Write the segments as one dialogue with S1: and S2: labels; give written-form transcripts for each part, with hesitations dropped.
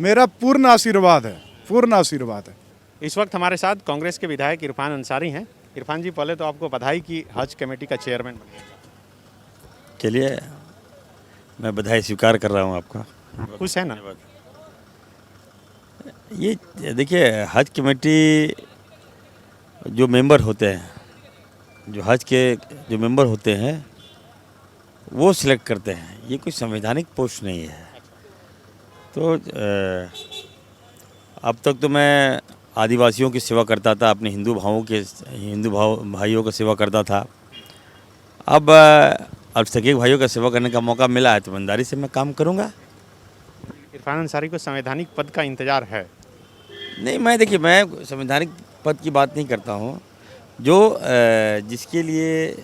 S1: मेरा पूर्ण आशीर्वाद है, पूर्ण आशीर्वाद है।
S2: इस वक्त हमारे साथ कांग्रेस के विधायक इरफान अंसारी हैं। इरफान जी, पहले तो आपको बधाई कि हज कमेटी का चेयरमैन बने।
S3: चलिए, मैं बधाई स्वीकार कर रहा हूँ आपका।
S2: खुश है ना?
S3: ये देखिए, हज कमेटी जो मेंबर होते हैं, जो हज के जो मेंबर होते हैं वो सिलेक्ट करते हैं। ये कोई संवैधानिक पोस्ट नहीं है। तो अब तक तो मैं आदिवासियों की सेवा करता था, अपने हिंदू भाइयों की सेवा करता था। अब अल्पसंख्यक भाइयों का सेवा करने का मौका मिला है तो ईमानदारी से मैं काम करूँगा।
S2: इरफान अंसारी को संवैधानिक पद का इंतजार है?
S3: नहीं, मैं संवैधानिक पद की बात नहीं करता हूँ। जो जिसके लिए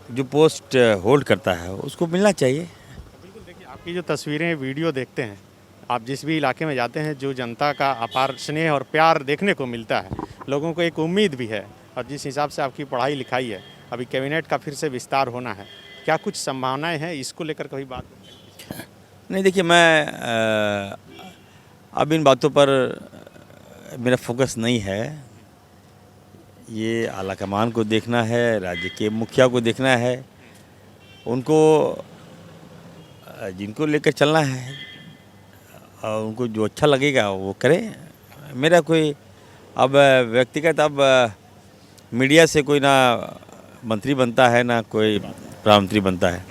S3: जो पोस्ट होल्ड करता है उसको मिलना चाहिए।
S2: बिल्कुल, देखिए आपकी जो तस्वीरें वीडियो देखते हैं, आप जिस भी इलाके में जाते हैं, जो जनता का अपार स्नेह और प्यार देखने को मिलता है, लोगों को एक उम्मीद भी है। और जिस हिसाब से आपकी पढ़ाई लिखाई है, अभी कैबिनेट का फिर से विस्तार होना है, क्या कुछ संभावनाएं हैं? इसको लेकर कभी बात?
S3: नहीं, देखिए, मैं अब इन बातों पर मेरा फोकस नहीं है। ये आला कमान को देखना है, राज्य के मुखिया को देखना है, उनको जिनको लेकर चलना है और उनको जो अच्छा लगेगा वो करें। मेरा कोई अब व्यक्तिगत मीडिया से कोई ना मंत्री बनता है ना कोई प्रधानमंत्री बनता है।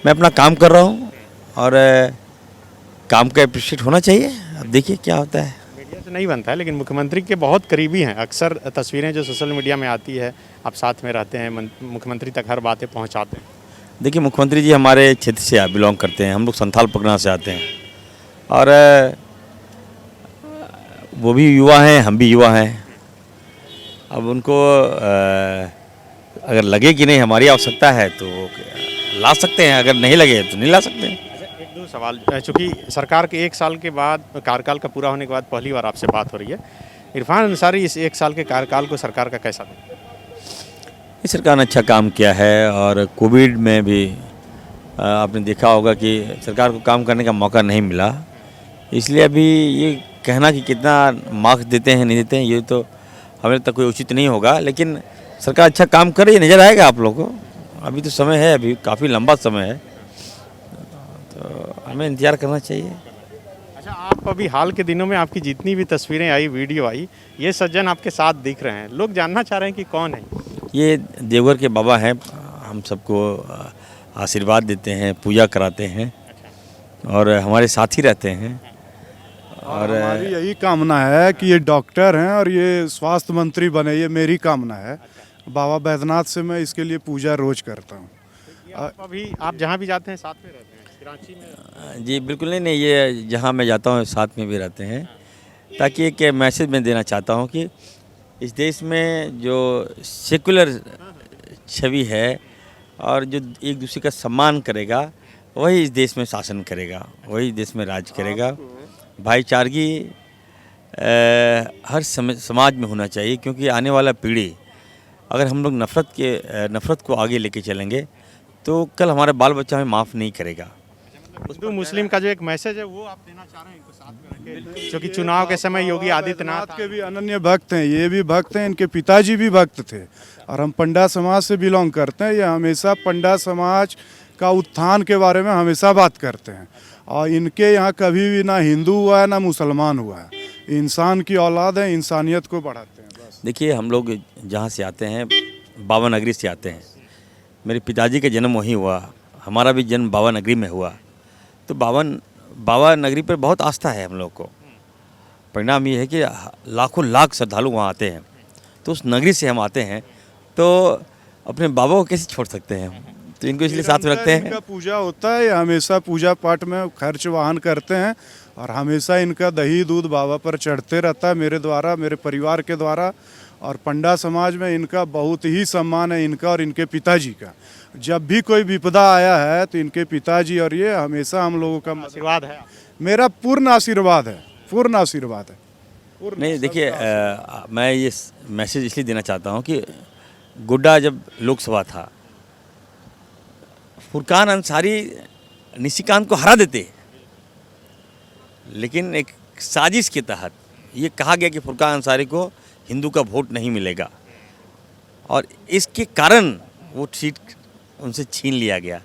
S3: मैं अपना काम कर रहा हूँ और काम का अप्रिशिएट होना चाहिए। अब देखिए क्या होता है।
S2: मीडिया से नहीं बनता है, लेकिन मुख्यमंत्री के बहुत करीबी हैं। अक्सर तस्वीरें जो सोशल मीडिया में आती है, आप साथ में रहते हैं, मुख्यमंत्री तक हर बातें पहुंचाते हैं।
S3: देखिए, मुख्यमंत्री जी हमारे क्षेत्र से बिलोंग करते हैं। हम लोग संथाल परगना से आते हैं और वो भी युवा हैं, हम भी युवा हैं। अब उनको अगर लगे कि नहीं हमारी आवश्यकता है तो ला सकते हैं, अगर नहीं लगे तो नहीं ला सकते हैं।
S2: एक दो सवाल, चूँकि सरकार के 1 साल के बाद, कार्यकाल का पूरा होने के बाद पहली बार आपसे बात हो रही है। इरफान अंसारी इस 1 साल के कार्यकाल को सरकार का कैसा देखते हैं?
S3: इस सरकार ने अच्छा काम किया है और कोविड में भी आपने देखा होगा कि सरकार को काम करने का मौका नहीं मिला। इसलिए अभी ये कहना कि कितना मार्क्स देते हैं नहीं देते हैं, ये तो हमें तक कोई उचित नहीं होगा। लेकिन सरकार अच्छा काम कर रही है, नज़र आएगा आप लोगों को। अभी तो समय है, अभी काफ़ी लंबा समय है, तो हमें इंतज़ार करना चाहिए।
S2: अच्छा, आप अभी हाल के दिनों में आपकी जितनी भी तस्वीरें आई, वीडियो आई, ये सज्जन आपके साथ दिख रहे हैं। लोग जानना चाह रहे हैं कि कौन है
S3: ये? देवघर के बाबा हैं, हम सबको आशीर्वाद देते हैं, पूजा कराते हैं और हमारे साथ ही रहते हैं।
S1: और हमारी यही कामना है कि ये डॉक्टर हैं और ये स्वास्थ्य मंत्री बने, ये मेरी कामना है। बाबा बैद्यनाथ से मैं इसके लिए पूजा रोज करता हूँ।
S2: अभी आप जहाँ भी जाते हैं साथ में रहते हैं? कराची में?
S3: जी बिल्कुल नहीं, ये जहाँ मैं जाता हूँ साथ में भी रहते हैं। ताकि एक मैसेज मैं देना चाहता हूँ कि इस देश में जो सेकुलर छवि है और जो एक दूसरे का सम्मान करेगा वही इस देश में शासन करेगा, वही देश में राज करेगा। भाईचारगी हर समाज में होना चाहिए, क्योंकि आने वाला पीढ़ी अगर हम लोग नफ़रत को आगे लेके चलेंगे तो कल हमारा बाल बच्चा हमें माफ़ नहीं करेगा।
S2: हिंदू मुस्लिम का जो एक मैसेज है वो आप देना चाह रहे हैं इनको साथ में रख के? क्योंकि चुनाव के समय योगी आदित्यनाथ
S1: के भी अनन्य भक्त हैं, ये भी भक्त हैं, इनके पिताजी भी भक्त थे और हम पंडा समाज से बिलोंग करते हैं। ये हमेशा पंडा समाज का उत्थान के बारे में हमेशा बात करते हैं और इनके यहाँ कभी भी ना हिंदू हुआ है ना मुसलमान हुआ है। इंसान की औलाद है, इंसानियत को बढ़ाते हैं बस।
S3: देखिए, हम लोग जहाँ से आते हैं, बाबा नगरी से आते हैं। मेरे पिताजी का जन्म वहीं हुआ, हमारा भी जन्म बाबा नगरी में हुआ। तो बाबा नगरी पर बहुत आस्था है हम लोग को। परिणाम ये है कि लाखों लाख श्रद्धालु वहाँ आते हैं। तो उस नगरी से हम आते हैं, तो अपने बाबा को कैसे छोड़ सकते हैं? तो इनको इसलिए साथ में रखते हैं।
S1: इनका पूजा होता है, ये हमेशा पूजा पाठ में खर्च वाहन करते हैं और हमेशा इनका दही दूध बाबा पर चढ़ते रहता है, मेरे द्वारा, मेरे परिवार के द्वारा। और पंडा समाज में इनका बहुत ही सम्मान है, इनका और इनके पिताजी का। जब भी कोई विपदा आया है तो इनके पिताजी और ये हमेशा हम लोगों का
S2: आशीर्वाद है।
S1: मेरा पूर्ण आशीर्वाद है, पूर्ण आशीर्वाद है।
S3: नहीं, देखिए, मैं ये मैसेज इसलिए देना चाहता हूँ कि गोड्डा जब लोकसभा था, फुरकान अंसारी निशिकांत को हरा देते, लेकिन एक साजिश के तहत ये कहा गया कि फुरकान अंसारी को हिंदू का वोट नहीं मिलेगा और इसके कारण वो सीट उनसे छीन लिया गया।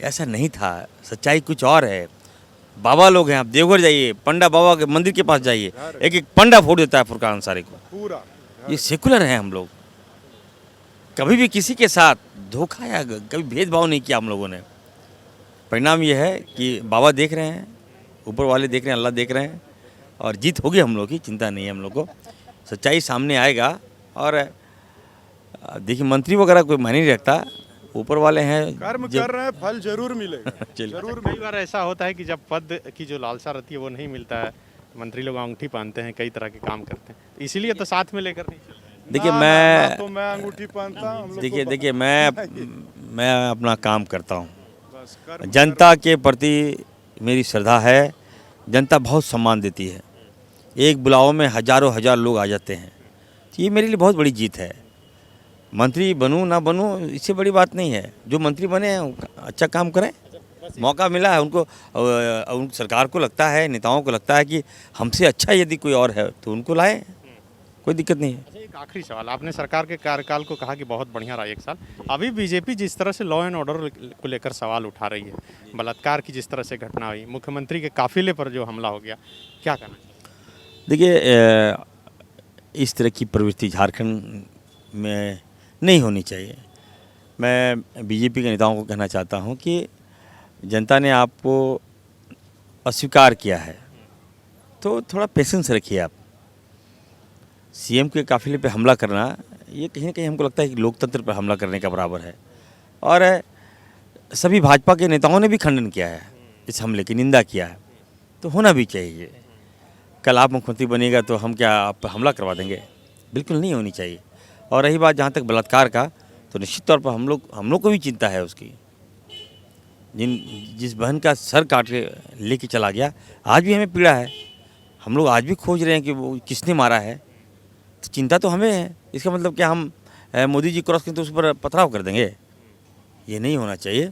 S3: ऐसा नहीं था, सच्चाई कुछ और है। बाबा लोग हैं, आप देवघर जाइए, पंडा बाबा के मंदिर के पास जाइए, एक एक पंडा वोट देता है फुरकान अंसारी को।
S1: पूरा
S3: ये सेकुलर हैं हम लोग, कभी भी किसी के साथ धोखा या कभी भेदभाव नहीं किया हम लोगों ने। परिणाम ये है कि बाबा देख रहे हैं, ऊपर वाले देख रहे हैं, अल्लाह देख रहे हैं और जीत होगी हम लोग की, चिंता नहीं है हम लोग को। सच्चाई सामने आएगा और देखिए मंत्री वगैरह कोई मायने नहीं रखता, ऊपर वाले हैं,
S1: कर्म कर रहे हैं, फल जरूर मिलेगा।
S3: चलिए।
S1: जरूर
S2: कई बार ऐसा होता है कि जब पद की जो लालसा रहती है वो नहीं मिलता है, मंत्री लोग अंगूठी पहनते हैं, कई तरह के काम करते हैं, इसीलिए तो साथ में लेकर नहीं चल रहे हैं।
S3: देखिए
S1: तो मैं अंगूठी पहनता हूं, हम लोग को
S3: देखिए मैं अपना काम करता हूँ।
S1: बस कर्म
S3: जनता के प्रति मेरी श्रद्धा है, जनता बहुत सम्मान देती है, एक बुलाव में हजारों हजार लोग आ जाते हैं, तो ये मेरे लिए बहुत बड़ी जीत है। मंत्री बनूं ना बनूं इससे बड़ी बात नहीं है, जो मंत्री बने हैं अच्छा काम करें, मौका मिला है उनको, उन सरकार को लगता है, नेताओं को लगता है कि हमसे अच्छा यदि कोई और है तो उनको लाएं, कोई दिक्कत नहीं है।
S2: अच्छा, एक आखिरी सवाल, आपने सरकार के कार्यकाल को कहा कि बहुत बढ़िया रहा एक साल, अभी बीजेपी जिस तरह से लॉ एंड ऑर्डर को लेकर सवाल उठा रही है, बलात्कार की जिस तरह से घटना हुई, मुख्यमंत्री के काफिले पर जो हमला हो गया, क्या कहना चाहिए?
S3: देखिए इस तरह की प्रवृत्ति झारखंड में नहीं होनी चाहिए। मैं बीजेपी के नेताओं को कहना चाहता हूं कि जनता ने आपको अस्वीकार किया है तो थोड़ा पेशेंस रखिए आप। सीएम के काफिले पे हमला करना ये कहीं ना कहीं हमको लगता है कि लोकतंत्र पर हमला करने का बराबर है और सभी भाजपा के नेताओं ने भी खंडन किया है, इस हमले की निंदा किया है, तो होना भी चाहिए। कल आप मुख्यमंत्री बनेगा तो हम क्या आप पर हमला करवा देंगे? बिल्कुल नहीं होनी चाहिए। और रही बात जहाँ तक बलात्कार का, तो निश्चित तौर पर हम लोग को भी चिंता है उसकी। जिस बहन का सर काट के लेके चला गया, आज भी हमें पीड़ा है, हम लोग आज भी खोज रहे हैं कि वो किसने मारा है, तो चिंता तो हमें है। इसका मतलब क्या हम मोदी जी क्रॉस करें तो उस पर पथराव कर देंगे? ये नहीं होना चाहिए।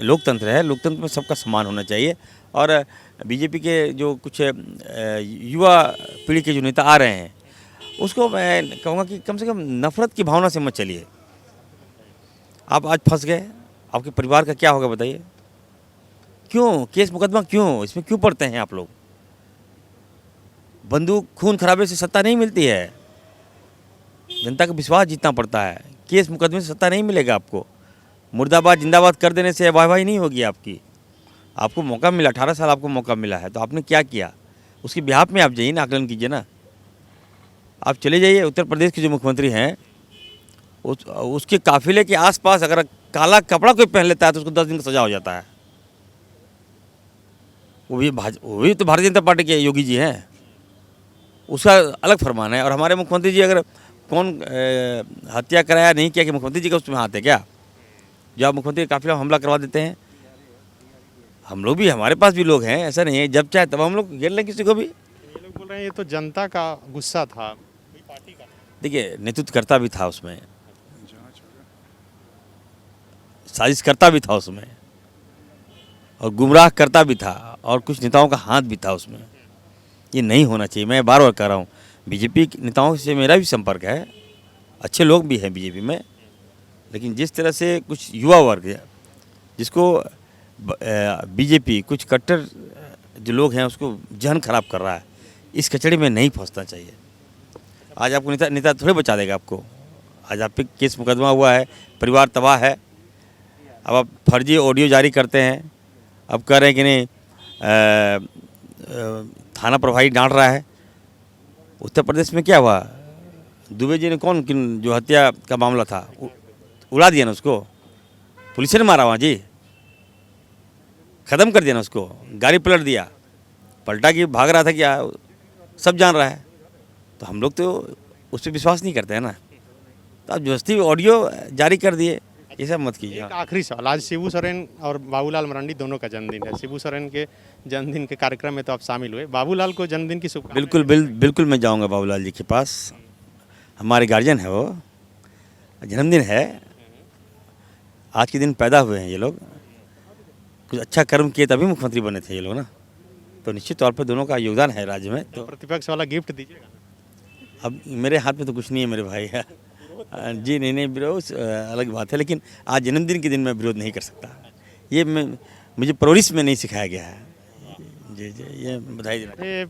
S3: लोकतंत्र है, लोकतंत्र में सबका सम्मान होना चाहिए। और बीजेपी के जो कुछ युवा पीढ़ी के जो नेता आ रहे हैं, उसको मैं कहूँगा कि कम से कम नफरत की भावना से मत चलिए। आप आज फंस गए, आपके परिवार का क्या होगा बताइए? क्यों केस मुकदमा, क्यों इसमें क्यों पड़ते हैं आप लोग? बंदूक खून खराबे से सत्ता नहीं मिलती है, जनता का विश्वास जीतना पड़ता है। केस मुकदमे से सत्ता नहीं मिलेगा आपको। मुर्दाबाद जिंदाबाद कर देने से वाहवाही नहीं होगी आपकी। आपको मौका मिला, 18 साल आपको मौका मिला है, तो आपने क्या किया? उसके बिहाफ में आप जाइए ना, आकलन कीजिए ना। आप चले जाइए, उत्तर प्रदेश के जो मुख्यमंत्री हैं उसके काफिले के आसपास अगर काला कपड़ा कोई पहन लेता है तो उसको 10 दिन का सजा हो जाता है। वो भी तो भारतीय जनता पार्टी के योगी जी हैं, उसका अलग फरमान है। और हमारे मुख्यमंत्री जी अगर कौन हत्या कराया नहीं किया कि मुख्यमंत्री जी का उसमें हाथ है क्या? जो आप मुख्यमंत्री का काफिला हमला करवा देते हैं। हम लोग भी, हमारे पास भी लोग हैं, ऐसा नहीं है, जब चाहे तब हम लोग घेर लें किसी को भी।
S2: ये लोग बोल रहे हैं ये तो जनता का गुस्सा था, कोई पार्टी का।
S3: देखिए नेतृत्वकर्ता भी था उसमें, साजिश करता भी था उसमें, और गुमराह करता भी था, और कुछ नेताओं का हाथ भी था उसमें। ये नहीं होना चाहिए। मैं बार बार कह रहा हूँ, बीजेपी नेताओं से मेरा भी संपर्क है, अच्छे लोग भी हैं बीजेपी में, लेकिन जिस तरह से कुछ युवा वर्ग है जिसको बीजेपी कुछ कट्टर जो लोग हैं उसको जहन खराब कर रहा है, इस कचड़े में नहीं फंसना चाहिए। आज आपको नेता थोड़े बचा देगा आपको। आज आप पे केस मुकदमा हुआ है, परिवार तबाह है, अब आप फर्जी ऑडियो जारी करते हैं, अब कह रहे हैं कि नहीं थाना प्रभारी डांट रहा है। उत्तर प्रदेश में क्या हुआ? दुबे जी ने किन जो हत्या का मामला था उड़ा दिया ना उसको, पुलिस ने मारा वहाँ जी, ख़त्म कर दिया ना उसको, गाड़ी पलट दिया, पलटा कि भाग रहा था क्या, सब जान रहा है। तो हम लोग तो उस पर विश्वास नहीं करते हैं ना, तो आप जबरदस्ती ऑडियो जारी कर दिए, ये सब मत कीजिए।
S2: एक आखिरी सवाल, आज शिबू सोरेन और बाबूलाल मरांडी दोनों का जन्मदिन है। शिबू सोरेन के जन्मदिन के कार्यक्रम में तो आप शामिल हुए, बाबूलाल को जन्मदिन की शुभकामनाएं।
S3: बिल्कुल मैं जाऊंगा बाबूलाल जी के पास, हमारे गार्जियन है, वो जन्मदिन है, आज के दिन पैदा हुए हैं ये लोग, कुछ अच्छा कर्म किए तभी मुख्यमंत्री बने थे ये लोग ना, तो निश्चित तौर पर दोनों का योगदान है राज्य में। तो
S2: प्रतिपक्ष वाला गिफ्ट दीजिएगा।
S3: अब मेरे हाथ में तो कुछ नहीं है मेरे भाई है। जी नहीं विरोध अलग बात है, लेकिन आज जन्मदिन के दिन मैं विरोध नहीं कर सकता। ये मुझे परवरिश में नहीं सिखाया गया है। जी ये बधाई देना।
S2: ये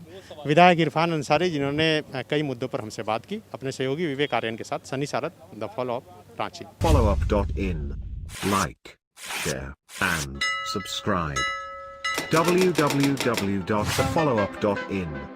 S2: विधायक इरफान अंसारी जिन्होंने कई मुद्दों पर हमसे बात की अपने सहयोगी विवेक आर्यन के साथ। Sunny Sarad, the follow up, Ranchi.
S4: Followup.in. Like, share, and subscribe. www.thefollowup.in